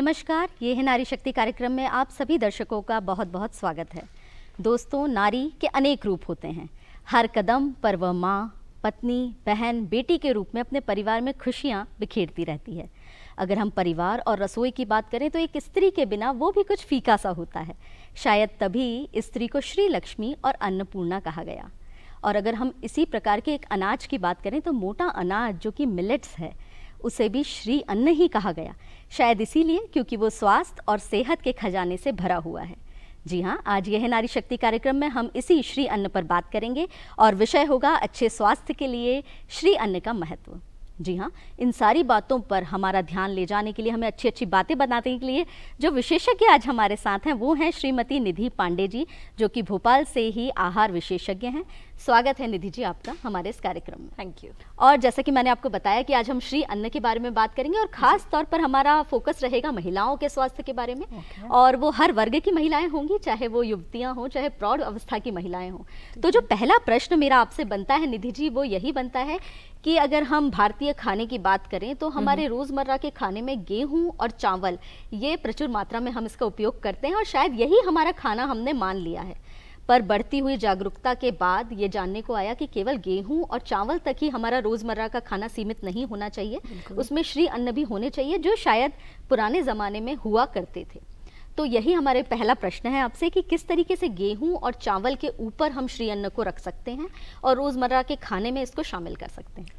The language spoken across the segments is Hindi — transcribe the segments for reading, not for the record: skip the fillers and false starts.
नमस्कार, ये है नारी शक्ति कार्यक्रम में आप सभी दर्शकों का बहुत बहुत स्वागत है। दोस्तों, नारी के अनेक रूप होते हैं। हर कदम पर वह माँ, पत्नी, बहन, बेटी के रूप में अपने परिवार में खुशियाँ बिखेरती रहती है। अगर हम परिवार और रसोई की बात करें तो एक स्त्री के बिना वो भी कुछ फीका सा होता है। शायद तभी स्त्री को श्री लक्ष्मी और अन्नपूर्णा कहा गया। और अगर हम इसी प्रकार के एक अनाज की बात करें तो मोटा अनाज जो कि मिलेट्स है, उसे भी श्री अन्न ही कहा गया। शायद इसीलिए क्योंकि वो स्वास्थ्य और सेहत के खजाने से भरा हुआ है। जी हाँ, आज यह नारी शक्ति कार्यक्रम में हम इसी श्री अन्न पर बात करेंगे और विषय होगा अच्छे स्वास्थ्य के लिए श्री अन्न का महत्व। जी हाँ, इन सारी बातों पर हमारा ध्यान ले जाने के लिए, हमें अच्छी अच्छी बातें बताने के लिए जो विशेषज्ञ आज हमारे साथ हैं वो हैं श्रीमती निधि पांडे जी, जो कि भोपाल से ही आहार विशेषज्ञ हैं। स्वागत है निधि जी आपका हमारे इस कार्यक्रम में। Thank you. और जैसा कि मैंने आपको बताया कि आज हम श्री अन्न के बारे में बात करेंगे और खास तौर पर हमारा फोकस रहेगा महिलाओं के स्वास्थ्य के बारे में। और वो हर वर्ग की महिलाएं होंगी, चाहे वो युवतियां हों, चाहे प्रौढ़ अवस्था की महिलाएं हों। तो जो पहला प्रश्न मेरा आपसे बनता है निधि जी, वो यही बनता है कि अगर हम भारतीय खाने की बात करें तो हमारे रोज़मर्रा के खाने में गेहूं और चावल, ये प्रचुर मात्रा में हम इसका उपयोग करते हैं और शायद यही हमारा खाना हमने मान लिया है। पर बढ़ती हुई जागरूकता के बाद ये जानने को आया कि केवल गेहूं और चावल तक ही हमारा रोज़मर्रा का खाना सीमित नहीं होना चाहिए, उसमें श्री अन्न भी होने चाहिए, जो शायद पुराने ज़माने में हुआ करते थे। तो यही हमारे पहला प्रश्न है आपसे कि किस तरीके से गेहूं और चावल के ऊपर हम श्री अन्न को रख सकते हैं और रोज़मर्रा के खाने में इसको शामिल कर सकते हैं।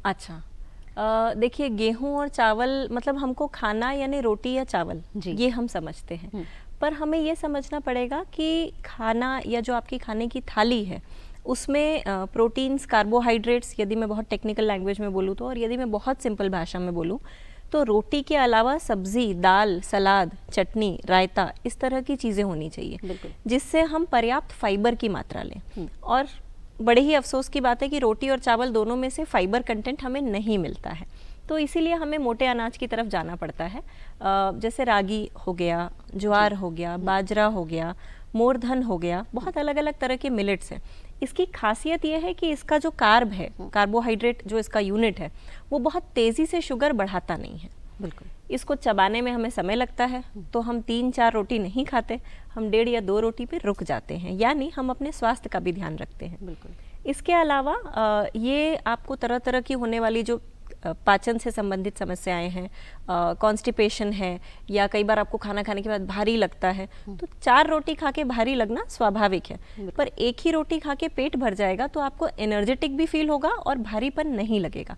अच्छा, देखिए, गेहूं और चावल मतलब हमको खाना यानी रोटी या चावल, ये हम समझते हैं। पर हमें ये समझना पड़ेगा कि खाना या जो आपकी खाने की थाली है उसमें प्रोटीन्स, कार्बोहाइड्रेट्स, यदि मैं बहुत टेक्निकल लैंग्वेज में बोलूँ तो, और यदि मैं बहुत सिंपल भाषा में बोलूँ तो रोटी के अलावा सब्जी, दाल, सलाद, चटनी, रायता, इस तरह की चीज़ें होनी चाहिए जिससे हम पर्याप्त फाइबर की मात्रा लें। और बड़े ही अफसोस की बात है कि रोटी और चावल दोनों में से फाइबर कंटेंट हमें नहीं मिलता है, तो इसीलिए हमें मोटे अनाज की तरफ जाना पड़ता है। जैसे रागी हो गया, ज्वार हो गया, बाजरा हो गया, मोर धन हो गया, बहुत अलग अलग तरह के मिलेट्स हैं। इसकी खासियत यह है कि इसका जो कार्ब है, कार्बोहाइड्रेट जो इसका यूनिट है, वो बहुत तेज़ी से शुगर बढ़ाता नहीं है। बिल्कुल। इसको चबाने में हमें समय लगता है, तो हम 3-4 रोटी नहीं खाते, हम 1.5 या 2 रोटी पे रुक जाते हैं, यानी हम अपने स्वास्थ्य का भी ध्यान रखते हैं। बिल्कुल। इसके अलावा ये आपको तरह तरह की होने वाली जो पाचन से संबंधित समस्याएं हैं, कॉन्स्टिपेशन है, या कई बार आपको खाना खाने के बाद भारी लगता है, तो 4 रोटी खा के भारी लगना स्वाभाविक है। पर एक ही रोटी खा के पेट भर जाएगा तो आपको एनर्जेटिक भी फील होगा और भारीपन नहीं लगेगा।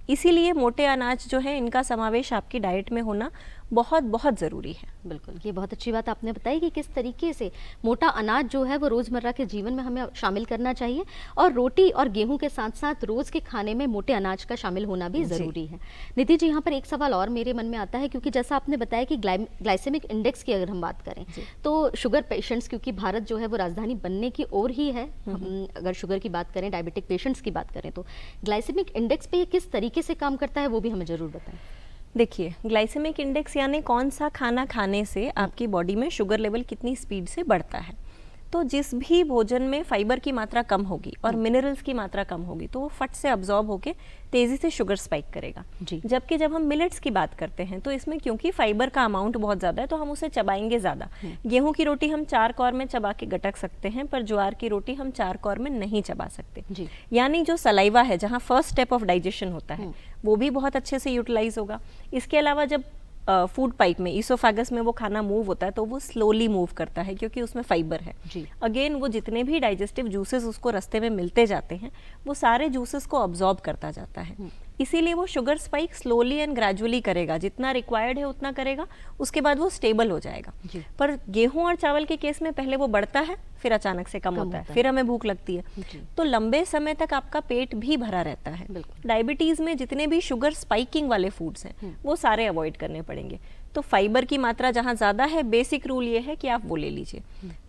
इसीलिए मोटे अनाज जो है, इनका समावेश आपकी डाइट में होना बहुत बहुत ज़रूरी है। बिल्कुल, ये बहुत अच्छी बात आपने बताई कि किस तरीके से मोटा अनाज जो है वो रोज़मर्रा के जीवन में हमें शामिल करना चाहिए और रोटी और गेहूं के साथ साथ रोज़ के खाने में मोटे अनाज का शामिल होना भी ज़रूरी है। निधि जी, यहाँ पर एक सवाल और मेरे मन में आता है, क्योंकि जैसा आपने बताया कि ग्लाइसेमिक इंडेक्स की अगर हम बात करें तो शुगर पेशेंट्स, क्योंकि भारत जो है वो राजधानी बनने की ओर ही है, अगर शुगर की बात करें, डायबिटिक पेशेंट्स की बात करें, तो ग्लाइसेमिक इंडेक्स पे किस तरीके से काम करता है वो भी हमें ज़रूर बताएं। देखिए, ग्लाइसेमिक इंडेक्स यानी कौन सा खाना खाने से आपकी बॉडी में शुगर लेवल कितनी स्पीड से बढ़ता है। तो जिस भी भोजन में फाइबर की मात्रा कम होगी और मिनरल्स की मात्रा कम होगी तो वो फट से अब्जॉर्ब होके तेज़ी से शुगर स्पाइक करेगा। जबकि जब हम मिलेट्स की बात करते हैं तो इसमें क्योंकि फाइबर का अमाउंट बहुत ज़्यादा है तो हम उसे चबाएंगे ज़्यादा। गेहूं की रोटी हम 4 कौर में चबा के गटक सकते हैं, पर ज्वार की रोटी हम 4 कौर में नहीं चबा सकते। यानी जो सलाइवा है, जहाँ फर्स्ट स्टेप ऑफ डाइजेशन होता है, वो भी बहुत अच्छे से यूटिलाइज होगा। इसके अलावा जब फूड पाइप में, ईसोफेगस में वो खाना मूव होता है तो वो स्लोली मूव करता है क्योंकि उसमें फाइबर है। अगेन वो जितने भी डाइजेस्टिव जूसेस उसको रास्ते में मिलते जाते हैं वो सारे जूसेस को अब्जॉर्ब करता जाता है। इसीलिए वो sugar spike slowly and gradually करेगा, जितना रिक्वायर्ड है उतना करेगा, उसके बाद वो स्टेबल हो जाएगा। पर गेहूं और चावल के केस में पहले वो बढ़ता है, फिर अचानक से कम होता है, फिर हमें भूख लगती है, तो लंबे समय तक आपका पेट भी भरा रहता है। डायबिटीज में जितने भी शुगर स्पाइकिंग वाले फूड्स हैं वो सारे अवॉइड करने पड़ेंगे। तो फाइबर की मात्रा जहाँ ज़्यादा है, बेसिक रूल ये है कि आप वो ले लीजिए।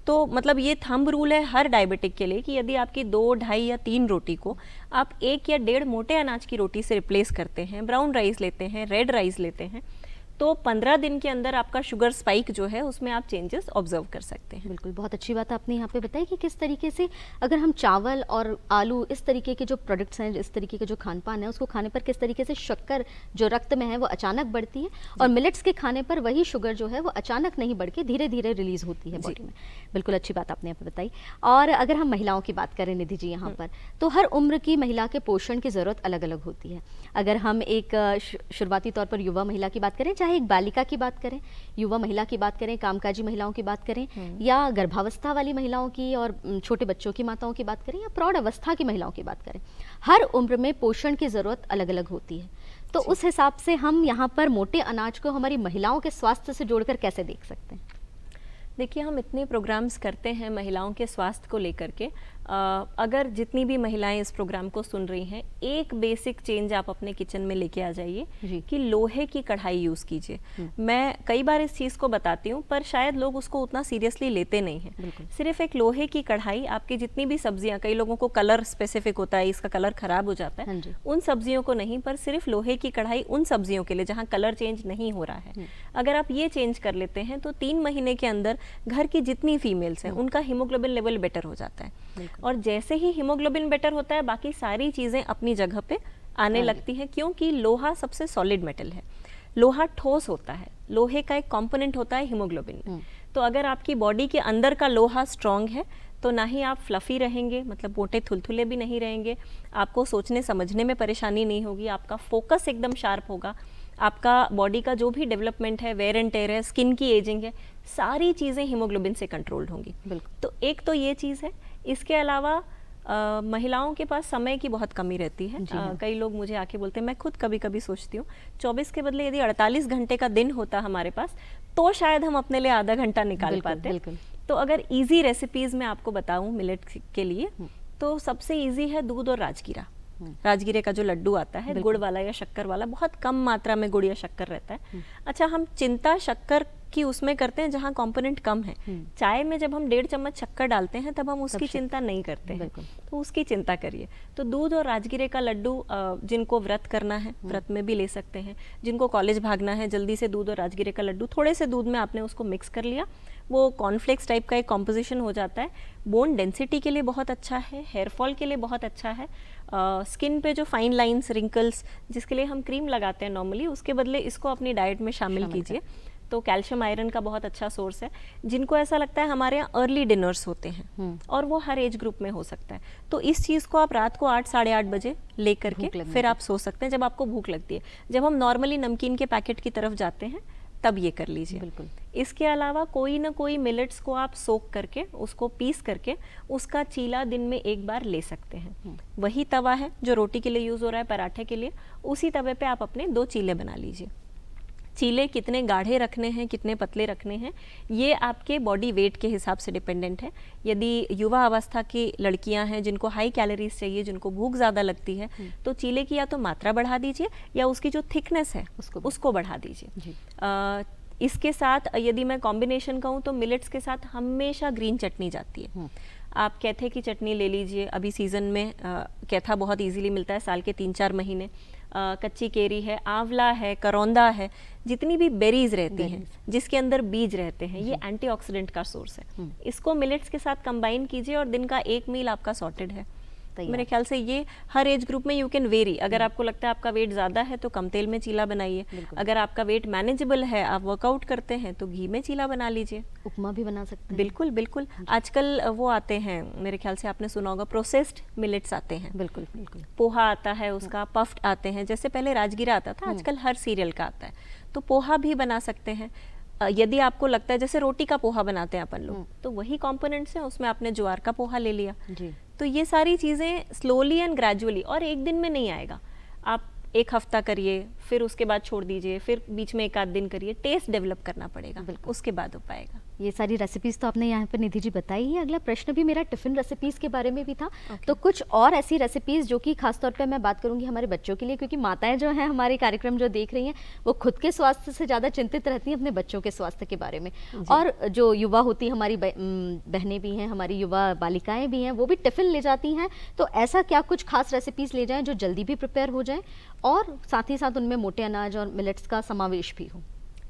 तो मतलब ये थंब रूल है हर डायबिटिक के लिए कि यदि आपकी 2, 2.5 या 3 रोटी को आप 1 या 1.5 मोटे अनाज की रोटी से रिप्लेस करते हैं, ब्राउन राइस लेते हैं, रेड राइस लेते हैं, तो 15 दिन के अंदर आपका शुगर स्पाइक जो है उसमें आप चेंजेस ऑब्जर्व कर सकते हैं। बिल्कुल, बहुत अच्छी बात आपने यहाँ पे बताई कि किस तरीके से अगर हम चावल और आलू इस तरीके के जो प्रोडक्ट्स हैं, इस तरीके के जो खान पान है, उसको खाने पर किस तरीके से शक्कर जो रक्त में है वो अचानक बढ़ती है, और मिलेट्स के खाने पर वही शुगर जो है वो अचानक नहीं बढ़ के धीरे धीरे रिलीज होती है बॉडी में। बिल्कुल अच्छी बात आपने यहाँ पे बताई। और अगर हम महिलाओं की बात करें निधि जी यहाँ पर, तो हर उम्र की महिला के पोषण की ज़रूरत अलग अलग होती है। अगर हम एक शुरुआती तौर पर युवा महिला की बात करें, चाहे एक बालिका की बात करें, युवा महिला की बात करें, कामकाजी महिलाओं की बात करें, या गर्भावस्था वाली महिलाओं की और छोटे बच्चों की माताओं की बात करें, या प्रौढ़ अवस्था की महिलाओं की बात करें, हर उम्र में पोषण की ज़रूरत अलग अलग होती है। तो उस हिसाब से हम यहाँ पर मोटे अनाज को हमारी महिलाओं के स्वास्थ्य से जोड़कर कैसे देख सकते हैं? देखिए, हम इतने प्रोग्राम्स करते हैं महिलाओं के स्वास्थ्य को लेकर के। अगर जितनी भी महिलाएं इस प्रोग्राम को सुन रही हैं, एक बेसिक चेंज आप अपने किचन में लेके आ जाइए कि लोहे की कढ़ाई यूज़ कीजिए। मैं कई बार इस चीज़ को बताती हूँ, पर शायद लोग उसको उतना सीरियसली लेते नहीं हैं। सिर्फ एक लोहे की कढ़ाई, आपकी जितनी भी सब्जियां, कई लोगों को कलर स्पेसिफिक होता है, इसका कलर खराब हो जाता है, उन सब्जियों को नहीं, पर सिर्फ लोहे की कढ़ाई उन सब्जियों के लिए जहाँ कलर चेंज नहीं हो रहा है। अगर आप ये चेंज कर लेते हैं तो 3 महीने के अंदर घर की जितनी फीमेल्स हैं उनका हीमोग्लोबिन लेवल बेटर हो जाता है। और जैसे ही हीमोग्लोबिन बेटर होता है, बाकी सारी चीज़ें अपनी जगह पे आने लगती हैं, क्योंकि लोहा सबसे सॉलिड मेटल है। लोहा ठोस होता है, लोहे का एक कंपोनेंट होता है हीमोग्लोबिन में। तो अगर आपकी बॉडी के अंदर का लोहा स्ट्रांग है तो ना ही आप फ्लफी रहेंगे, मतलब मोटे थुलथुले भी नहीं रहेंगे, आपको सोचने समझने में परेशानी नहीं होगी, आपका फोकस एकदम शार्प होगा, आपका बॉडी का जो भी डेवलपमेंट है, वेयर एंड टेयर है, स्किन की एजिंग है, सारी चीज़ें हीमोग्लोबिन से कंट्रोल्ड होंगी। तो एक तो ये चीज़ है। इसके अलावा महिलाओं के पास समय की बहुत कमी रहती है। कई लोग मुझे आके बोलते हैं, मैं खुद कभी कभी सोचती हूँ 24 के बदले यदि 48 घंटे का दिन होता हमारे पास तो शायद हम अपने लिए आधा घंटा निकाल पाते। तो अगर इजी रेसिपीज़ मैं आपको बताऊँ मिलेट के लिए, तो सबसे इजी है दूध और राजगीरा। राजगीरे का जो लड्डू आता है, गुड़ वाला या शक्कर वाला, बहुत कम मात्रा में गुड़ या शक्कर रहता है। अच्छा, हम चिंता शक्कर की उसमें करते हैं जहाँ कंपोनेंट कम है। चाय में जब हम 1.5 चम्मच शक्कर डालते हैं तब हम उसकी चिंता नहीं करते हैं, तो उसकी चिंता करिए। तो दूध और राजगीरे का लड्डू, जिनको व्रत करना है व्रत में भी ले सकते हैं, जिनको कॉलेज भागना है जल्दी से दूध और राजगीरे का लड्डू, थोड़े से दूध में आपने उसको मिक्स कर लिया, वो कॉर्नफ्लेक्स टाइप का एक कॉम्पोजिशन हो जाता है। बोन डेंसिटी के लिए बहुत अच्छा है, हेयर फॉल के लिए बहुत अच्छा है, स्किन पे जो फाइन लाइंस, रिंकल्स, जिसके लिए हम क्रीम लगाते हैं नॉर्मली, उसके बदले इसको अपनी डाइट में शामिल कीजिए। तो कैल्शियम आयरन का बहुत अच्छा सोर्स है। जिनको ऐसा लगता है हमारे यहाँ अर्ली डिनर्स होते हैं और वो हर एज ग्रुप में हो सकता है, तो इस चीज़ को आप रात को 8 साढ़े 8 बजे ले करके फिर आप सो सकते हैं, जब आपको भूख लगती है। जब हम नॉर्मली नमकीन के पैकेट की तरफ जाते हैं तब ये कर लीजिए। बिल्कुल। इसके अलावा कोई ना कोई मिलेट्स को आप सोक करके, उसको पीस करके, उसका चीला दिन में एक बार ले सकते हैं। वही तवा है जो रोटी के लिए यूज़ हो रहा है, पराठे के लिए, उसी तवे पे आप अपने 2 चीले बना लीजिए। चीले कितने गाढ़े रखने हैं, कितने पतले रखने हैं, ये आपके बॉडी वेट के हिसाब से डिपेंडेंट है। यदि युवा अवस्था की लड़कियां हैं जिनको हाई कैलोरीज चाहिए, जिनको भूख ज़्यादा लगती है, तो चीले की या तो मात्रा बढ़ा दीजिए या उसकी जो थिकनेस है उसको बढ़ा दीजिए। इसके साथ यदि मैं कॉम्बिनेशन कहूँ तो मिलेट्स के साथ हमेशा ग्रीन चटनी जाती है। आप कैथे की चटनी ले लीजिए, अभी सीज़न में कैथा बहुत इजीली मिलता है, साल के 3-4 महीने। कच्ची केरी है, आंवला है, करौंदा है, जितनी भी बेरीज रहती हैं जिसके अंदर बीज रहते हैं, ये एंटीऑक्सीडेंट का सोर्स है। इसको मिलेट्स के साथ कंबाइन कीजिए और दिन का एक मील आपका सॉर्टेड है। मेरे ख्याल से ये हर एज ग्रुप में यू कैन वेरी। अगर आपको लगता है आपका वेट ज़्यादा है तो कम तेल में चीला बनाइए, अगर आपका वेट मैनेजेबल है, आप वर्कआउट करते हैं, तो घी में चीला बना लीजिए। उपमा भी बना सकते हैं। बिल्कुल बिल्कुल। आजकल वो आते हैं, मेरे ख्याल से आपने सुना होगा, प्रोसेस्ड मिलेट्स आते हैं। बिल्कुल बिल्कुल। पोहा आता है उसका, पफ्ड आते हैं, जैसे पहले राजगीरा आता था, आजकल हर सीरियल का आता है। तो पोहा भी बना सकते हैं। यदि आपको लगता है, जैसे रोटी का पोहा बनाते हैं अपन लोग, तो वही कंपोनेंट्स हैं, उसमें आपने ज्वार का पोहा ले लिया। तो ये सारी चीज़ें स्लोली एंड ग्रेजुअली, और एक दिन में नहीं आएगा। आप 1 हफ्ता करिए, फिर उसके बाद छोड़ दीजिए, फिर बीच में 1 आध दिन करिए, टेस्ट डेवलप करना पड़ेगा, उसके बाद हो पाएगा। ये सारी रेसिपीज़ तो आपने यहाँ पर निधि जी बताई है। अगला प्रश्न भी मेरा टिफ़िन रेसिपीज़ के बारे में भी था। तो कुछ और ऐसी रेसिपीज़ जो कि खासतौर पे मैं बात करूँगी हमारे बच्चों के लिए, क्योंकि माताएं जो हैं हमारे कार्यक्रम जो देख रही हैं वो खुद के स्वास्थ्य से ज़्यादा चिंतित रहती हैं अपने बच्चों के स्वास्थ्य के बारे में। और जो युवा होती हमारी बहनें भी हैं, हमारी युवा बालिकाएँ भी हैं, वो भी टिफ़िन ले जाती हैं। तो ऐसा क्या कुछ खास रेसिपीज़ ले जाएँ जो जल्दी भी प्रिपेयर हो जाएँ और साथ ही साथ उनमें मोटे अनाज और मिलेट्स का समावेश भी हो?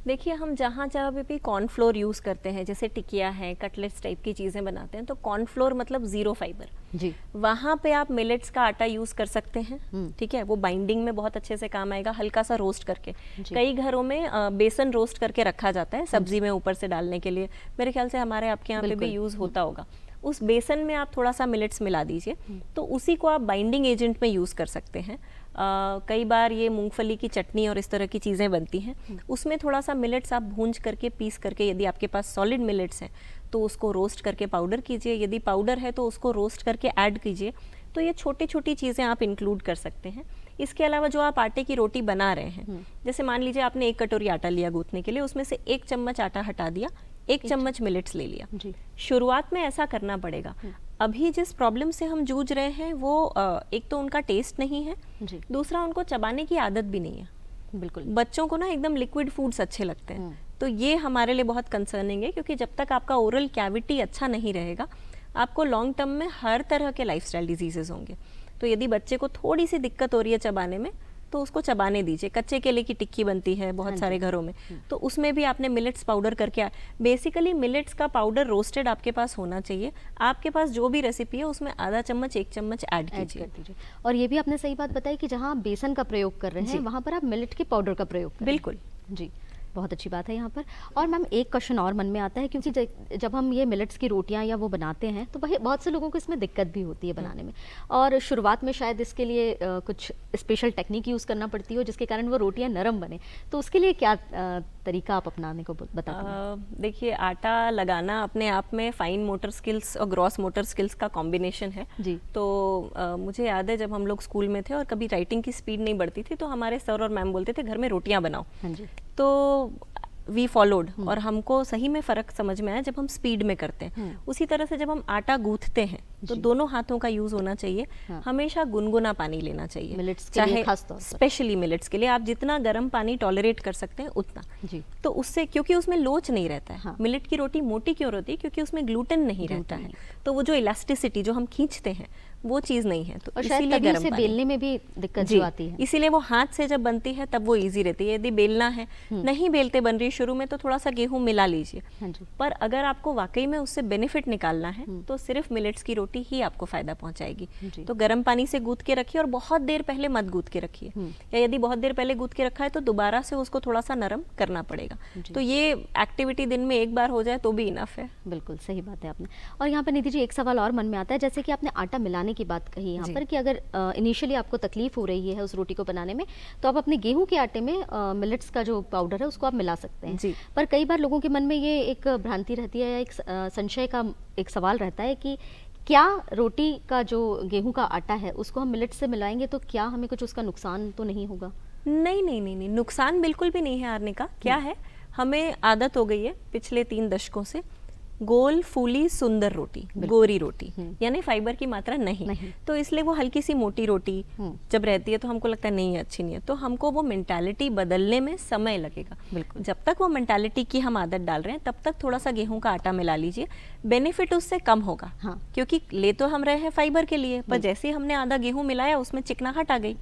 देखिए, हम जहाँ जहाँ पे भी कॉर्नफ्लोर यूज़ करते हैं, जैसे टिकिया है, कटलेट्स टाइप की चीज़ें बनाते हैं, तो कॉर्नफ्लोर मतलब ज़ीरो फाइबर जी। वहाँ पे आप मिलेट्स का आटा यूज़ कर सकते हैं। ठीक है, वो बाइंडिंग में बहुत अच्छे से काम आएगा, हल्का सा रोस्ट करके। कई घरों में बेसन रोस्ट करके रखा जाता है सब्जी में ऊपर से डालने के लिए, मेरे ख्याल से हमारे आपके यहाँ पे भी यूज़ होता होगा। उस बेसन में आप थोड़ा सा मिलेट्स मिला दीजिए, तो उसी को आप बाइंडिंग एजेंट में यूज़ कर सकते हैं। कई बार ये मूंगफली की चटनी और इस तरह की चीज़ें बनती हैं, उसमें थोड़ा सा मिलेट्स आप भूंज करके पीस करके, यदि आपके पास सॉलिड मिलेट्स हैं तो उसको रोस्ट करके पाउडर कीजिए, यदि पाउडर है तो उसको रोस्ट करके ऐड कीजिए। तो ये छोटी छोटी चीज़ें आप इंक्लूड कर सकते हैं। इसके अलावा जो आप आटे की रोटी बना रहे हैं, जैसे मान लीजिए आपने 1 कटोरी आटा लिया गूंथने के लिए, उसमें से 1 चम्मच आटा हटा दिया, 1 चम्मच मिलेट्स ले लिया। शुरुआत में ऐसा करना पड़ेगा। अभी जिस प्रॉब्लम से हम जूझ रहे हैं वो एक तो उनका टेस्ट नहीं है, दूसरा उनको चबाने की आदत भी नहीं है। बिल्कुल, बच्चों को ना एकदम लिक्विड फूड्स अच्छे लगते हैं, तो ये हमारे लिए बहुत कंसर्निंग है, क्योंकि जब तक आपका ओरल कैविटी अच्छा नहीं रहेगा, आपको लॉन्ग टर्म में हर तरह के लाइफस्टाइल डिजीजेस होंगे। तो यदि बच्चे को थोड़ी सी दिक्कत हो रही है चबाने में, तो उसको चबाने दीजिए। कच्चे केले की टिक्की बनती है बहुत सारे घरों में, तो उसमें भी आपने मिलेट्स पाउडर करके, बेसिकली मिलेट्स का पाउडर रोस्टेड आपके पास होना चाहिए। आपके पास जो भी रेसिपी है उसमें आधा चम्मच 1 चम्मच ऐड कीजिए। और ये भी आपने सही बात बताई कि जहाँ आप बेसन का प्रयोग कर रहे हैं वहाँ पर आप मिलेट के पाउडर का प्रयोग करें। बिल्कुल जी, बहुत अच्छी बात है यहाँ पर। और मैम एक क्वेश्चन और मन में आता है, क्योंकि जब हम ये मिलेट्स की रोटियाँ या वो बनाते हैं तो वही बहुत से लोगों को इसमें दिक्कत भी होती है बनाने में, और शुरुआत में शायद इसके लिए कुछ स्पेशल टेक्निक यूज़ करना पड़ती हो जिसके कारण वो रोटियाँ नरम बने, तो उसके लिए क्या तरीका आप अपनाने को बताते हैं? देखिए, आटा लगाना अपने आप में फाइन मोटर स्किल्स और ग्रॉस मोटर स्किल्स का कॉम्बिनेशन है जी। तो मुझे याद है जब हम लोग स्कूल में थे और कभी राइटिंग की स्पीड नहीं बढ़ती थी, तो हमारे सर और मैम बोलते थे घर में रोटियां बनाओ। हाँ जी। तो वी फॉलोड, और हमको सही में फ़र्क समझ में आया जब हम स्पीड में करते हैं। उसी तरह से जब हम आटा गूंथते हैं तो दोनों हाथों का यूज़ होना चाहिए। हमेशा गुनगुना पानी लेना चाहिए, मिलेट्स के चाहे लिए खास तौर पर। स्पेशली मिलेट्स के लिए आप जितना गर्म पानी टॉलरेट कर सकते हैं उतना जी। तो उससे, क्योंकि उसमें लोच नहीं रहता है। मिलेट की रोटी मोटी क्यों होती है? क्योंकि उसमें ग्लूटेन नहीं रहता है, तो वो जो इलास्टिसिटी जो हम खींचते हैं वो चीज़ नहीं है, तो इसीलिए गर्म पानी। बेलने में भी दिक्कत जो आती है, इसीलिए वो हाथ से जब बनती है तब वो इजी रहती है। यदि बेलना है, नहीं बेलते बन रही शुरू में, तो थोड़ा सा गेहूं मिला लीजिए। पर अगर आपको वाकई में उससे बेनिफिट निकालना है तो सिर्फ मिलेट्स की रोटी ही आपको फायदा पहुंचाएगी। तो गर्म पानी से गूंथ के रखिए, और बहुत देर पहले मत गूंथ के रखिए, या यदि बहुत देर पहले गूंथ के रखा है तो दोबारा से उसको थोड़ा सा नरम करना पड़ेगा। तो ये एक्टिविटी दिन में एक बार हो जाए तो भी इनफ है। बिल्कुल सही बात है आपने। और यहाँ पर निधि जी एक सवाल और मन में आता है, जैसे कि आपने आटा मिलाने की बात कही यहाँ पर, कि अगर इनिशियली आपको तकलीफ हो रही है उस रोटी को बनाने में, तो आप अपने गेहूं के आटे में मिलेट्स का जो पाउडर है उसको आप मिला सकते हैं। पर कई बार लोगों के मन में ये एक भ्रांति रहती है, या एक संशय का एक सवाल रहता है कि क्या रोटी का जो गेहूं का आटा है उसको हम मिलेट्स से मिलाएंगे तो क्या हमें कुछ उसका नुकसान तो नहीं होगा? नहीं नहीं नहीं नहीं, नुकसान बिल्कुल भी नहीं है आर्निका। क्या है, हमें आदत हो गई है पिछले 3 दशकों से गोल फूली सुंदर रोटी, गोरी रोटी, यानी फाइबर की मात्रा नहीं। तो इसलिए वो हल्की सी मोटी रोटी जब रहती है तो हमको लगता है नहीं अच्छी नहीं है। तो हमको वो मेंटालिटी बदलने में समय लगेगा। जब तक वो मेंटालिटी की हम आदत डाल रहे हैं तब तक थोड़ा सा गेहूं का आटा मिला लीजिए, बेनिफिट उससे कम होगा। क्योंकि ले तो हम रहे हैं फाइबर के लिए, पर जैसे ही हमने आधा गेहूं मिलाया उसमें चिकनाहट आ गई।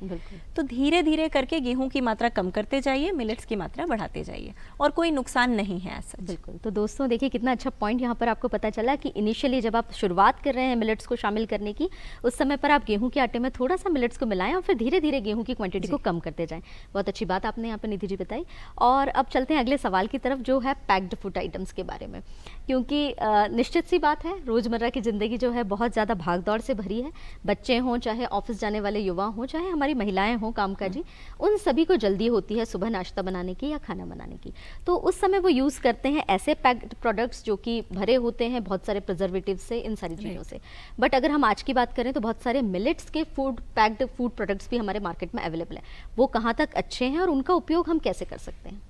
तो धीरे धीरे करके गेहूं की मात्रा कम करते जाइए, मिलेट्स की मात्रा बढ़ाते जाइए, और कोई नुकसान नहीं है ऐसा। बिल्कुल। तो दोस्तों देखिए कितना अच्छा पॉइंट यहाँ पर आपको पता चला कि इनिशियली जब आप शुरुआत कर रहे हैं मिलेट्स को शामिल करने की, उस समय पर आप गेहूं के आटे में थोड़ा सा मिलेट्स को मिलाएं और फिर धीरे धीरे गेहूं की क्वांटिटी को कम करते जाएं। बहुत अच्छी बात आपने यहाँ पर निधि जी बताई। और अब चलते हैं अगले सवाल की तरफ, जो है पैक्ड फूड आइटम्स के बारे में, क्योंकि निश्चित सी बात है रोज़मर्रा की ज़िंदगी जो है बहुत ज़्यादा भागदौड़ से भरी है। बच्चे हों, चाहे ऑफिस जाने वाले युवा हों, चाहे हमारी महिलाएं हों कामकाजी, उन सभी को जल्दी होती है सुबह नाश्ता बनाने की या खाना बनाने की। तो उस समय वो यूज़ करते हैं ऐसे पैक्ड प्रोडक्ट्स जो कि भरे होते हैं बहुत सारे प्रिजर्वेटिव से, इन सारी चीज़ों से। बट अगर हम आज की बात करें तो बहुत सारे मिलेट्स के पैक्ड फूड प्रोडक्ट्स भी हमारे मार्केट में अवेलेबल है। वो कहाँ तक अच्छे हैं और उनका उपयोग हम कैसे कर सकते हैं?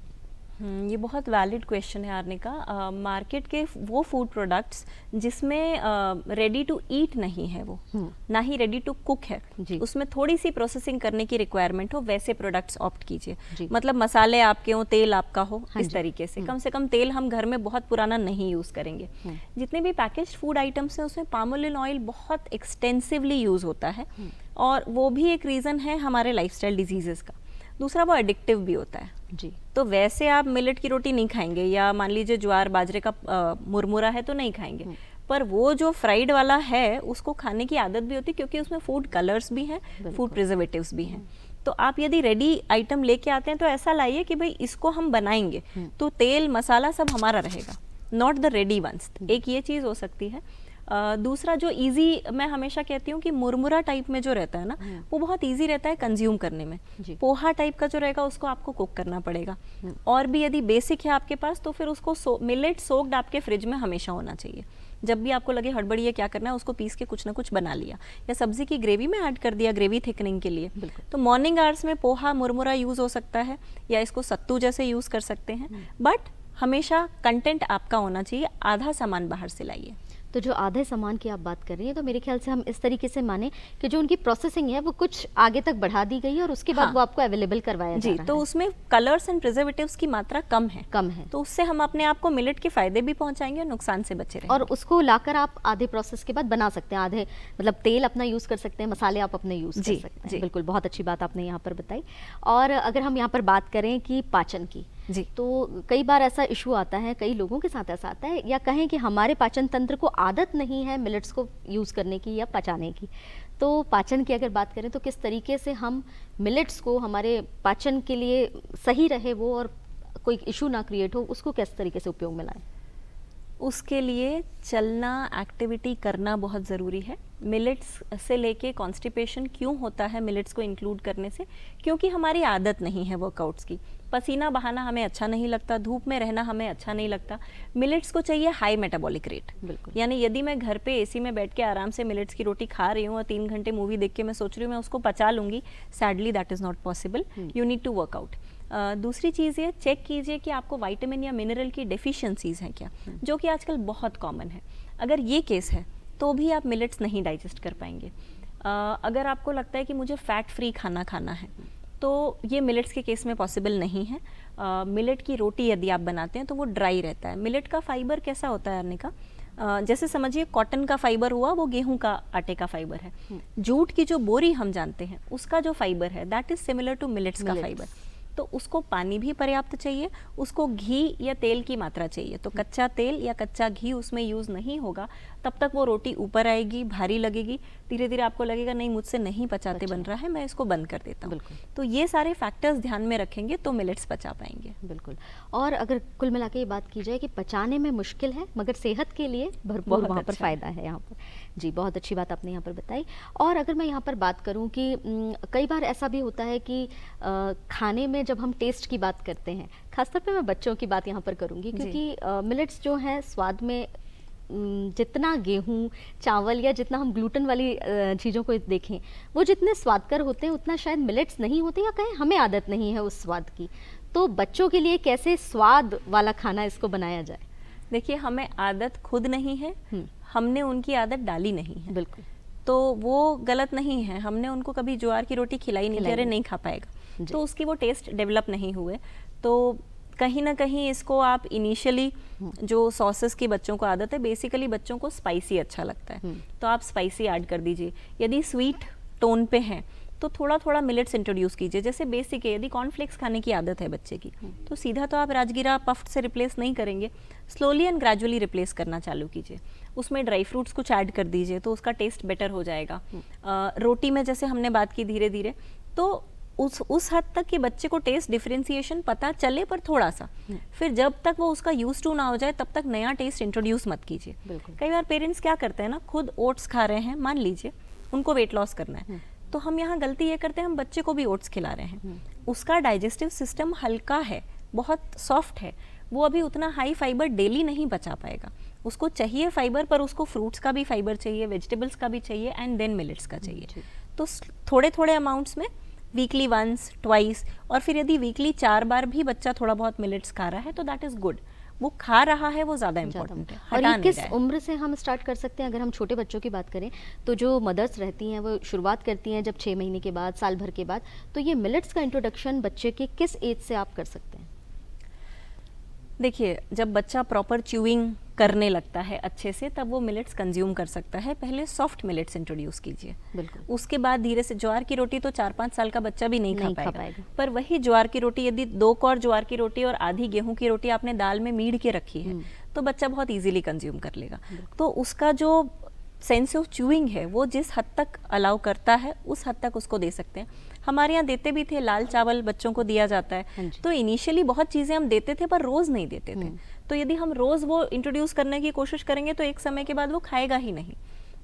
ये बहुत वैलिड क्वेश्चन है आर्निका। मार्केट के वो फूड प्रोडक्ट्स जिसमें रेडी टू ईट नहीं है, वो ना ही रेडी टू कुक है, उसमें थोड़ी सी प्रोसेसिंग करने की रिक्वायरमेंट हो, वैसे प्रोडक्ट्स ऑप्ट कीजिए। मतलब मसाले आपके हो, तेल आपका हो, इस तरीके से। कम से कम तेल हम घर में बहुत पुराना नहीं यूज़ करेंगे। जितने भी पैकेज्ड फूड आइटम्स हैं उसमें पाम ऑयल ऑयल बहुत एक्सटेंसिवली यूज़ होता है, और वो भी एक रीज़न है हमारे लाइफस्टाइल डिजीजेस का। दूसरा, वो एडिक्टिव भी होता है। जी। तो वैसे आप मिलेट की रोटी नहीं खाएंगे, या मान लीजिए ज्वार बाजरे का मुरमुरा है तो नहीं खाएंगे। पर वो जो फ्राइड वाला है उसको खाने की आदत भी होती है, क्योंकि उसमें फूड कलर्स भी हैं, फूड प्रिजर्वेटिव्स भी हैं। तो आप यदि रेडी आइटम लेके आते हैं तो ऐसा लाइए कि भाई इसको हम बनाएंगे तो तेल मसाला सब हमारा रहेगा, नॉट द रेडी वंस। एक ये चीज़ हो सकती है। दूसरा जो इजी, मैं हमेशा कहती हूँ कि मुरमुरा टाइप में जो रहता है ना, वो बहुत इजी रहता है कंज्यूम करने में। पोहा टाइप का जो रहेगा उसको आपको कुक करना पड़ेगा। और भी यदि बेसिक है आपके पास तो फिर उसको मिलेट सोक्ड आपके फ्रिज में हमेशा होना चाहिए। जब भी आपको लगे हड़बड़ी है क्या करना है, उसको पीस के कुछ ना कुछ बना लिया, या सब्जी की ग्रेवी में ऐड कर दिया, ग्रेवी थिकनिंग के लिए। तो मॉर्निंग आवर्स में पोहा मुरमुरा यूज़ हो सकता है, या इसको सत्तू जैसे यूज़ कर सकते हैं। बट हमेशा कंटेंट आपका होना चाहिए, आधा सामान बाहर से लाइए। तो जो आधे सामान की आप बात कर रही हैं, तो मेरे ख्याल से हम इस तरीके से माने कि जो उनकी प्रोसेसिंग है वो कुछ आगे तक बढ़ा दी गई है और उसके बाद वो आपको अवेलेबल करवाया जा रहा है। तो उसमें कलर्स एंड प्रिजर्वेटिव्स की मात्रा कम है, तो उससे हम अपने आप को मिलेट के फायदे भी पहुंचाएंगे और नुकसान से बचे रहेंगे। और उसको लाकर आप आधे प्रोसेस के बाद बना सकते हैं, आधे मतलब तेल अपना यूज कर सकते हैं, मसाले आप अपने यूज कर सकते हैं। बिल्कुल, बहुत अच्छी बात आपने यहाँ पर बताई। और अगर हम यहाँ पर बात करें कि पाचन की, जी, तो कई बार ऐसा इशू आता है, कई लोगों के साथ ऐसा आता है, या कहें कि हमारे पाचन तंत्र को आदत नहीं है मिलेट्स को यूज़ करने की या पचाने की। तो पाचन की अगर बात करें तो किस तरीके से हम मिलेट्स को हमारे पाचन के लिए सही रहे वो, और कोई इशू ना क्रिएट हो, उसको किस तरीके से उपयोग में लाएं? उसके लिए चलना, एक्टिविटी करना बहुत ज़रूरी है। मिलेट्स से लेके कॉन्स्टिपेशन क्यों होता है मिलेट्स को इंक्लूड करने से? क्योंकि हमारी आदत नहीं है वर्कआउट्स की। पसीना बहाना हमें अच्छा नहीं लगता, धूप में रहना हमें अच्छा नहीं लगता। मिलेट्स को चाहिए हाई मेटाबॉलिक रेट। यानी यदि मैं घर पे एसी में बैठ के आराम से मिलेट्स की रोटी खा रही हूँ और 3 घंटे मूवी देख के मैं सोच रही हूँ मैं उसको पचा लूँगी, sadly that is not possible. You need to work out. दूसरी चीज़ ये चेक कीजिए कि आपको विटामिन या मिनरल की डेफिशिएंसीज हैं क्या, जो कि आजकल बहुत कॉमन है। अगर ये केस है तो भी आप मिलेट्स नहीं डाइजेस्ट कर पाएंगे। अगर आपको लगता है कि मुझे फैट फ्री खाना खाना है तो ये मिलेट्स के केस में पॉसिबल नहीं है। मिलेट की रोटी यदि आप बनाते हैं तो वो ड्राई रहता है। मिलेट का फाइबर कैसा होता है अर्निका? जैसे समझिए कॉटन का फाइबर हुआ, वो गेहूं का आटे का फाइबर है। जूट की जो बोरी हम जानते हैं उसका जो फाइबर है that is similar to millets का फाइबर। तो उसको पानी भी पर्याप्त चाहिए, उसको घी या तेल की मात्रा चाहिए। तो कच्चा तेल या कच्चा घी उसमें यूज़ नहीं होगा तब तक वो रोटी ऊपर आएगी, भारी लगेगी, धीरे धीरे आपको लगेगा नहीं मुझसे नहीं पचाते बन रहा है, मैं इसको बंद कर देता हूँ। तो ये सारे फैक्टर्स ध्यान में रखेंगे तो मिलेट्स पचा पाएंगे। बिल्कुल। और अगर कुल मिला के ये बात की जाए कि पचाने में मुश्किल है मगर सेहत के लिए भरपूर वहाँ पर फ़ायदा है यहाँ पर। जी, बहुत अच्छी बात आपने यहाँ पर बताई। और अगर मैं यहाँ पर बात करूँ कि कई बार ऐसा भी होता है कि खाने में जब हम टेस्ट की बात करते हैं, खासतौर पे मैं बच्चों की बात यहाँ पर करूँगी, क्योंकि मिलेट्स जो हैं स्वाद में जितना गेहूं, चावल या जितना हम ग्लूटेन वाली चीज़ों को देखें वो जितने स्वादकर होते हैं उतना शायद मिलेट्स नहीं होते, या कहें हमें आदत नहीं है उस स्वाद की। तो बच्चों के लिए कैसे स्वाद वाला खाना इसको बनाया जाए? देखिए, हमें आदत खुद नहीं है, हमने उनकी आदत डाली नहीं है। बिल्कुल। तो वो गलत नहीं है, हमने उनको कभी ज्वार की रोटी खिलाई नहीं, अरे नहीं खा पाएगा, तो उसकी वो टेस्ट डेवलप नहीं हुए। तो कहीं ना कहीं इसको आप इनिशियली जो सॉसेस की बच्चों को आदत है, बेसिकली बच्चों को स्पाइसी अच्छा लगता है तो आप स्पाइसी ऐड कर दीजिए। यदि स्वीट टोन पे हैं तो थोड़ा थोड़ा मिलेट्स इंट्रोड्यूस कीजिए। जैसे बेसिक है, यदि कॉर्नफ्लेक्स खाने की आदत है बच्चे की तो सीधा तो आप राजगीरा पफ्ड से रिप्लेस नहीं करेंगे, स्लोली एंड ग्रेजुअली रिप्लेस करना चालू कीजिए। उसमें ड्राई फ्रूट्स कुछ ऐड कर दीजिए तो उसका टेस्ट बेटर हो जाएगा। रोटी में जैसे हमने बात की धीरे धीरे, तो उस हद तक कि बच्चे को टेस्ट डिफरेंशिएशन पता चले, पर थोड़ा सा। फिर जब तक वो उसका यूज टू ना हो जाए तब तक नया टेस्ट इंट्रोड्यूस मत कीजिए। कई बार पेरेंट्स क्या करते हैं ना, खुद ओट्स खा रहे हैं, मान लीजिए उनको वेट लॉस करना है, तो हम यहाँ गलती ये करते हैं, हम बच्चे को भी ओट्स खिला रहे हैं। उसका डाइजेस्टिव सिस्टम हल्का है, बहुत सॉफ्ट है, वो अभी उतना हाई फाइबर डेली नहीं पचा पाएगा। उसको चाहिए फाइबर, पर उसको फ्रूट्स का भी फाइबर चाहिए, वेजिटेबल्स का भी चाहिए, एंड देन मिलेट्स का चाहिए। तो थोड़े थोड़े अमाउंट्स में वीकली वंस, ट्वाइस, और फिर यदि वीकली 4 बार भी बच्चा थोड़ा बहुत मिलेट्स खा रहा है तो दैट इज गुड। वो खा रहा है, वो ज़्यादा इम्पोर्टेंट है। और ये किस उम्र से हम स्टार्ट कर सकते हैं? अगर हम छोटे बच्चों की बात करें तो जो मदर्स रहती हैं वो शुरुआत करती हैं जब 6 महीने के बाद, साल भर के बाद, तो ये मिलेट्स का इंट्रोडक्शन बच्चे के किस एज से आप कर सकते हैं? देखिए, जब बच्चा प्रॉपर च्यूइंग करने लगता है अच्छे से, तब वो मिलेट्स कंज्यूम कर सकता है। पहले सॉफ्ट मिलेट्स इंट्रोड्यूस कीजिए, बिल्कुल। उसके बाद धीरे से ज्वार की रोटी तो 4-5 साल का बच्चा भी नहीं खा नहीं खा पाएगा, पाएगा। पर वही ज्वार की रोटी यदि 2 कौर ज्वार की रोटी और आधी गेहूं की रोटी आपने दाल में मीड़ के रखी है, तो बच्चा बहुत इजीली कंज्यूम कर लेगा। तो उसका जो सेंस ऑफ च्यूइंग है वो जिस हद तक अलाउ करता है उस हद तक उसको दे सकते हैं। हमारे यहाँ देते भी थे, लाल चावल बच्चों को दिया जाता हाँ है। जी। तो इनिशियली बहुत चीज़ें हम देते थे पर रोज़ नहीं देते थे। तो यदि हम रोज़ वो इंट्रोड्यूस करने की कोशिश करेंगे तो एक समय के बाद वो खाएगा ही नहीं।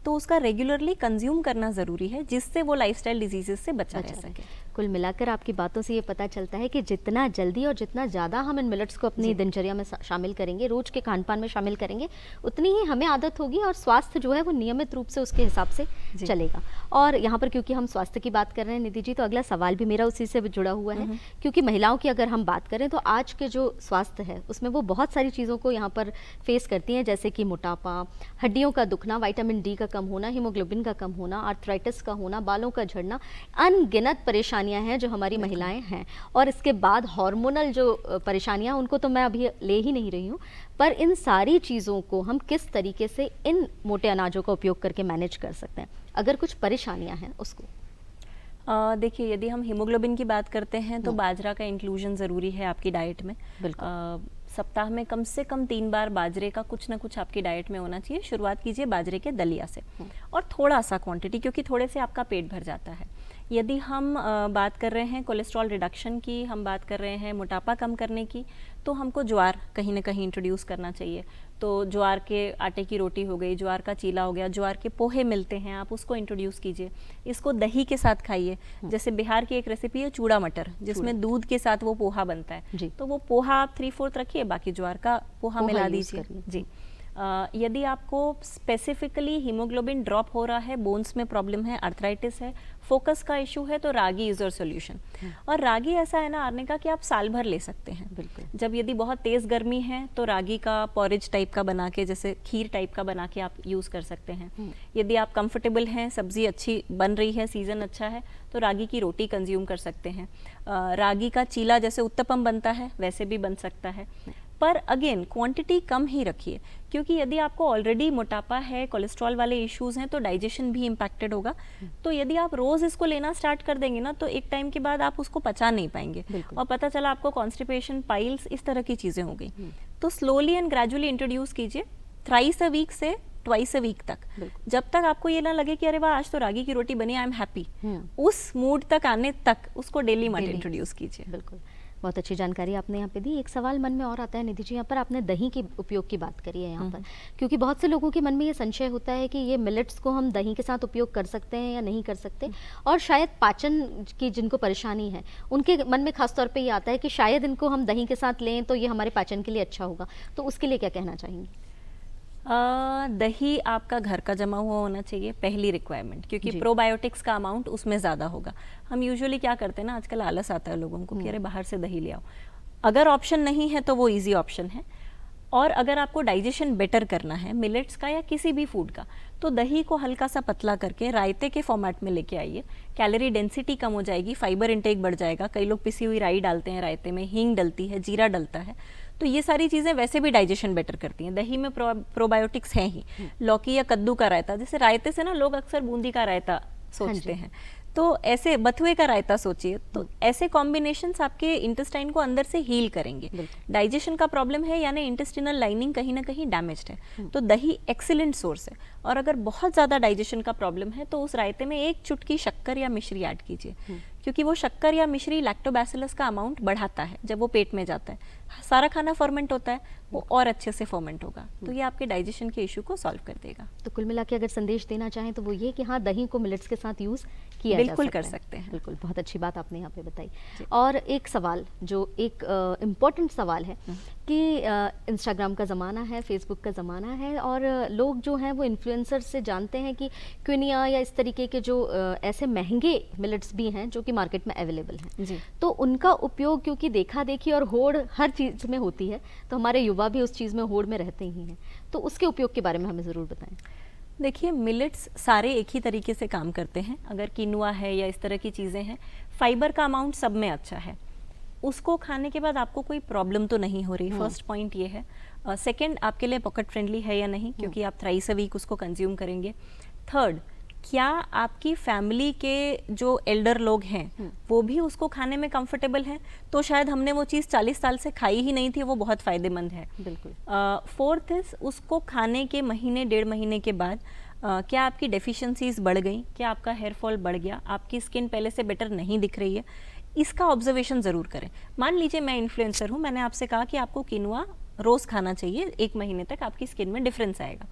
तो उसका रेगुलरली कंज्यूम करना ज़रूरी है, जिससे वो लाइफस्टाइल डिजीजेस से बचा रह सके। कुल मिलाकर आपकी बातों से ये पता चलता है कि जितना जल्दी और जितना ज़्यादा हम इन मिलेट्स को अपनी दिनचर्या में शामिल करेंगे, रोज के खान पान में शामिल करेंगे, उतनी ही हमें आदत होगी और स्वास्थ्य जो है वो नियमित रूप से उसके हिसाब से चलेगा। और यहाँ पर क्योंकि हम स्वास्थ्य की बात कर रहे हैं निधि जी, तो अगला सवाल भी मेरा उसी से जुड़ा हुआ है। क्योंकि महिलाओं की अगर हम बात करें तो आज के जो स्वास्थ्य है उसमें वो बहुत सारी चीज़ों को यहाँ पर फेस करती हैं, जैसे कि मोटापा, हड्डियों का दुखना, विटामिन डी का कम होना, हीमोग्लोबिन का कम होना, आर्थराइटिस का होना, बालों का झड़ना, अनगिनत परेशानियां हैं जो हमारी महिलाएं हैं। और इसके बाद हार्मोनल जो परेशानियां, उनको तो मैं अभी ले ही नहीं रही हूँ, पर इन सारी चीज़ों को हम किस तरीके से इन मोटे अनाजों का उपयोग करके मैनेज कर सकते हैं, अगर कुछ परेशानियां हैं उसको? देखिए, यदि हम हीमोग्लोबिन की बात करते हैं तो बाजरा का इंक्लूजन ज़रूरी है आपकी डाइट में। सप्ताह में कम से कम 3 बार बाजरे का कुछ ना कुछ आपकी डाइट में होना चाहिए। शुरुआत कीजिए बाजरे के दलिया से, और थोड़ा सा क्वांटिटी, क्योंकि थोड़े से आपका पेट भर जाता है। यदि हम बात कर रहे हैं कोलेस्ट्रॉल रिडक्शन की, हम बात कर रहे हैं मोटापा कम करने की, तो हमको ज्वार कहीं ना कहीं इंट्रोड्यूस करना चाहिए। तो ज्वार के आटे की रोटी हो गई, ज्वार का चीला हो गया, ज्वार के पोहे मिलते हैं, आप उसको इंट्रोड्यूस कीजिए। इसको दही के साथ खाइए। जैसे बिहार की एक रेसिपी है चूड़ा मटर, जिसमें दूध के साथ वो पोहा बनता है। तो वो पोहा आप 3/4 रखिए, बाकी ज्वार का पोहा मिला दीजिए जी। यदि आपको स्पेसिफिकली हीमोग्लोबिन ड्रॉप हो रहा है, बोन्स में प्रॉब्लम है, आर्थराइटिस है, फोकस का इशू है, तो रागी इज योर सोल्यूशन। और रागी ऐसा है ना आरने का कि आप साल भर ले सकते हैं। बिल्कुल। जब यदि बहुत तेज़ गर्मी है तो रागी का पॉरेज टाइप का बना के, जैसे खीर टाइप का बना के आप यूज़ कर सकते हैं। यदि आप कंफर्टेबल हैं, सब्जी अच्छी बन रही है, सीज़न अच्छा है, तो रागी की रोटी कंज्यूम कर सकते हैं। रागी का चीला जैसे उत्तपम बनता है वैसे भी बन सकता है, पर अगेन क्वांटिटी कम ही रखिए, क्योंकि यदि आपको ऑलरेडी मोटापा है, कोलेस्ट्रॉल वाले इश्यूज हैं, तो डाइजेशन भी इम्पैक्टेड होगा। तो यदि आप रोज इसको लेना स्टार्ट कर देंगे ना, तो एक टाइम के बाद आप उसको पचा नहीं पाएंगे, और पता चला आपको कॉन्स्टिपेशन, पाइल्स, इस तरह की चीजें हो गई। तो स्लोली एंड ग्रेजुअली इंट्रोड्यूस कीजिए, थ्राइस अ वीक से ट्वाइस अ वीक तक, जब तक आपको ये ना लगे कि अरे वाह आज तो रागी की रोटी बनी, आई एम हैप्पी, उस मूड तक आने तक उसको डेली मत इंट्रोड्यूस कीजिए। बिल्कुल, बहुत अच्छी जानकारी आपने यहाँ पे दी। एक सवाल मन में और आता है निधि जी, यहाँ पर आपने दही के उपयोग की बात करी है यहाँ पर, क्योंकि बहुत से लोगों के मन में ये संशय होता है कि ये मिलेट्स को हम दही के साथ उपयोग कर सकते हैं या नहीं कर सकते, और शायद पाचन की जिनको परेशानी है उनके मन में खास तौर पे ये आता है कि शायद इनको हम दही के साथ लें तो ये हमारे पाचन के लिए अच्छा होगा, तो उसके लिए क्या कहना चाहेंगे? दही आपका घर का जमा हुआ होना चाहिए, पहली रिक्वायरमेंट, क्योंकि प्रोबायोटिक्स का अमाउंट उसमें ज़्यादा होगा। हम यूजुअली क्या करते हैं ना, आजकल आलस आता है लोगों को कि अरे बाहर से दही ले आओ। अगर ऑप्शन नहीं है तो वो इजी ऑप्शन है, और अगर आपको डाइजेशन बेटर करना है मिलेट्स का या किसी भी फूड का, तो दही को हल्का सा पतला करके रायते के फॉर्मेट में लेके आइए। कैलोरी डेंसिटी कम हो जाएगी, फाइबर इंटेक बढ़ जाएगा। कई लोग पिसी हुई राई डालते हैं रायते में, हींग डलती है, जीरा डलता है, तो ये सारी चीज़ें वैसे भी डाइजेशन बेटर करती हैं। दही में प्रोबायोटिक्स हैं ही। लौकी या कद्दू का रायता, जैसे रायते से ना लोग अक्सर बूंदी का रायता सोचते हैं, तो ऐसे बथुए का रायता सोचिए। तो ऐसे कॉम्बिनेशंस आपके इंटेस्टाइन को अंदर से हील करेंगे। डाइजेशन का प्रॉब्लम है यानी इंटेस्टिनल लाइनिंग कहीं ना कहीं डैमेज्ड है, तो दही एक्सीलेंट सोर्स है। और अगर बहुत ज़्यादा डाइजेशन का प्रॉब्लम है तो उस रायते में 1 चुटकी शक्कर या मिश्री ऐड कीजिए, क्योंकि वो शक्कर या मिश्री लैक्टोबैसिलस का अमाउंट बढ़ाता है। जब वो पेट में जाता है, सारा खाना फर्मेंट होता है, वो और अच्छे से फर्मेंट होगा, तो ये आपके डाइजेशन के इशू को सॉल्व कर देगा। तो कुल मिला के अगर संदेश देना चाहें तो वो ये कि हाँ, दही को मिलेट्स के साथ यूज़ किया बिल्कुल कर सकते हैं। बिल्कुल, बहुत अच्छी बात आपने यहाँ पे बताई। और एक सवाल जो एक इम्पॉर्टेंट सवाल है कि इंस्टाग्राम का ज़माना है, फेसबुक का ज़माना है, और लोग जो हैं वो इन्फ्लुएंसर से जानते हैं कि क्विनिया या इस तरीके के जो ऐसे महंगे मिलेट्स भी हैं जो कि मार्केट में अवेलेबल हैं, तो उनका उपयोग, क्योंकि देखा देखी और होड़ हर चीज़ में होती है, तो हमारे युवा भी उस चीज़ में होड़ में रहते ही हैं, तो उसके उपयोग के बारे में हमें ज़रूर बताएं। देखिए, मिलेट्स सारे एक ही तरीके से काम करते हैं। अगर किनुआ है या इस तरह की चीज़ें हैं, फाइबर का अमाउंट सब में अच्छा है। उसको खाने के बाद आपको कोई प्रॉब्लम तो नहीं हो रही, फर्स्ट पॉइंट ये है। सेकंड, आपके लिए पॉकेट फ्रेंडली है या नहीं, क्योंकि आप थ्राइस अ वीक उसको कंज्यूम करेंगे। थर्ड, क्या आपकी फैमिली के जो एल्डर लोग हैं वो भी उसको खाने में कंफर्टेबल हैं, तो शायद हमने वो चीज़ 40 साल से खाई ही नहीं थी, वो बहुत फ़ायदेमंद है। बिल्कुल। फोर्थ इज, उसको खाने के महीने 1.5 महीने के बाद क्या आपकी डेफिशिएंसीज बढ़ गई, क्या आपका हेयर फॉल बढ़ गया, आपकी स्किन पहले से बेटर नहीं दिख रही है, इसका ऑब्जर्वेशन ज़रूर करें। मान लीजिए मैं इन्फ्लुएंसर हूँ, मैंने आपसे कहा कि आपको किनुआ रोज़ खाना चाहिए, 1 महीने तक आपकी स्किन में डिफरेंस आएगा,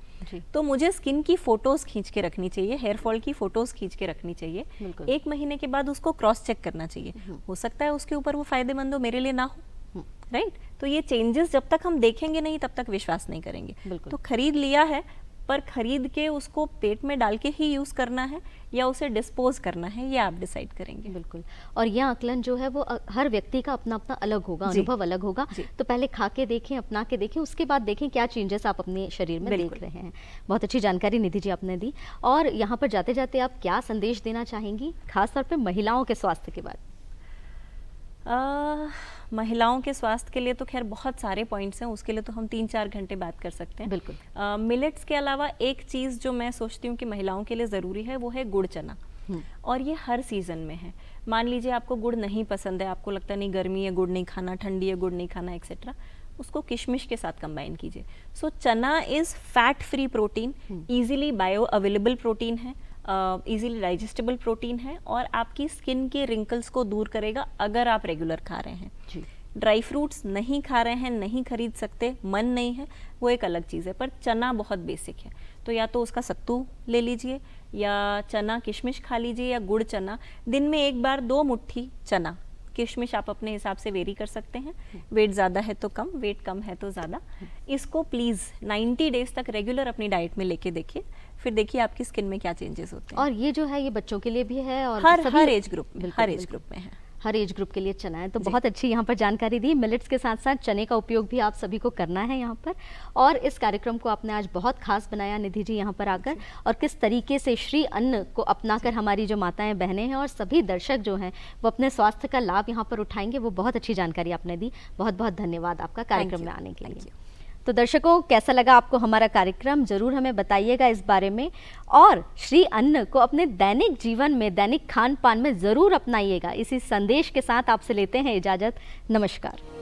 तो मुझे स्किन की फ़ोटोज़ खींच के रखनी चाहिए, हेयर फॉल की फ़ोटोज़ खींच के रखनी चाहिए। 1 महीने के बाद उसको क्रॉस चेक करना चाहिए, हो सकता है उसके ऊपर वो फ़ायदेमंद हो, मेरे लिए ना हो, राइट। तो ये चेंजेस जब तक हम देखेंगे नहीं तब तक विश्वास नहीं करेंगे। तो खरीद लिया है, पर खरीद के उसको पेट में डाल के ही यूज़ करना है या उसे डिस्पोज करना है, ये आप डिसाइड करेंगे। बिल्कुल। और यह आकलन जो है वो हर व्यक्ति का अपना अपना अलग होगा, अनुभव अलग होगा। तो पहले खा के देखें, अपना के देखें, उसके बाद देखें क्या चेंजेस आप अपने शरीर में देख रहे हैं। बहुत अच्छी जानकारी निधि जी आपने दी। और यहाँ पर जाते जाते आप क्या संदेश देना चाहेंगी, खासतौर पर महिलाओं के स्वास्थ्य के बाद? महिलाओं के स्वास्थ्य के लिए तो खैर बहुत सारे पॉइंट्स हैं, उसके लिए तो हम 3-4 घंटे बात कर सकते हैं। बिल्कुल। मिलेट्स के अलावा एक चीज़ जो मैं सोचती हूँ कि महिलाओं के लिए ज़रूरी है, वो है गुड़ चना। और ये हर सीज़न में है। मान लीजिए आपको गुड़ नहीं पसंद है, आपको लगता नहीं गर्मी है गुड़ नहीं खाना, ठंडी है गुड़ नहीं खाना, एक्सेट्रा, उसको किशमिश के साथ कंबाइन कीजिए। सो चना is fat free protein, easily bio available protein है, इजीली डाइजेस्टेबल प्रोटीन है, और आपकी स्किन के रिंकल्स को दूर करेगा अगर आप रेगुलर खा रहे हैं। ड्राई फ्रूट्स नहीं खा रहे हैं, नहीं खरीद सकते, मन नहीं है, वो एक अलग चीज़ है, पर चना बहुत बेसिक है। तो या तो उसका सत्तू ले लीजिए, या चना किशमिश खा लीजिए, या गुड़ चना। दिन में 1 बार 2 मुट्ठी चना, किशमिश आप अपने हिसाब से वेरी कर सकते हैं, वेट ज़्यादा है तो कम, वेट कम है तो ज़्यादा। इसको प्लीज़ 90 डेज तक रेगुलर अपनी डाइट में लेके देखिए, फिर देखिए आपकी स्किन में क्या चेंजेस होते हैं। और ये जो है ये बच्चों के लिए भी है, और हर एज ग्रुप में, हर एज ग्रुप में है, हर एज ग्रुप के लिए चना है। तो बहुत अच्छी यहाँ पर जानकारी दी। मिलेट्स के साथ साथ चने का उपयोग भी आप सभी को करना है यहाँ पर। और इस कार्यक्रम को आपने आज बहुत खास बनाया निधि जी यहाँ पर आकर, और किस तरीके से श्री अन्न को अपनाकर हमारी जो माताएं बहनें हैं और सभी दर्शक जो हैं वो अपने स्वास्थ्य का लाभ यहाँ पर उठाएंगे, वो बहुत अच्छी जानकारी आपने दी। बहुत बहुत धन्यवाद आपका कार्यक्रम में आने के लिए। तो दर्शकों, कैसा लगा आपको हमारा कार्यक्रम, जरूर हमें बताइएगा इस बारे में। और श्री अन्न को अपने दैनिक जीवन में, दैनिक खान पान में जरूर अपनाइएगा। इसी संदेश के साथ आपसे लेते हैं इजाजत। नमस्कार।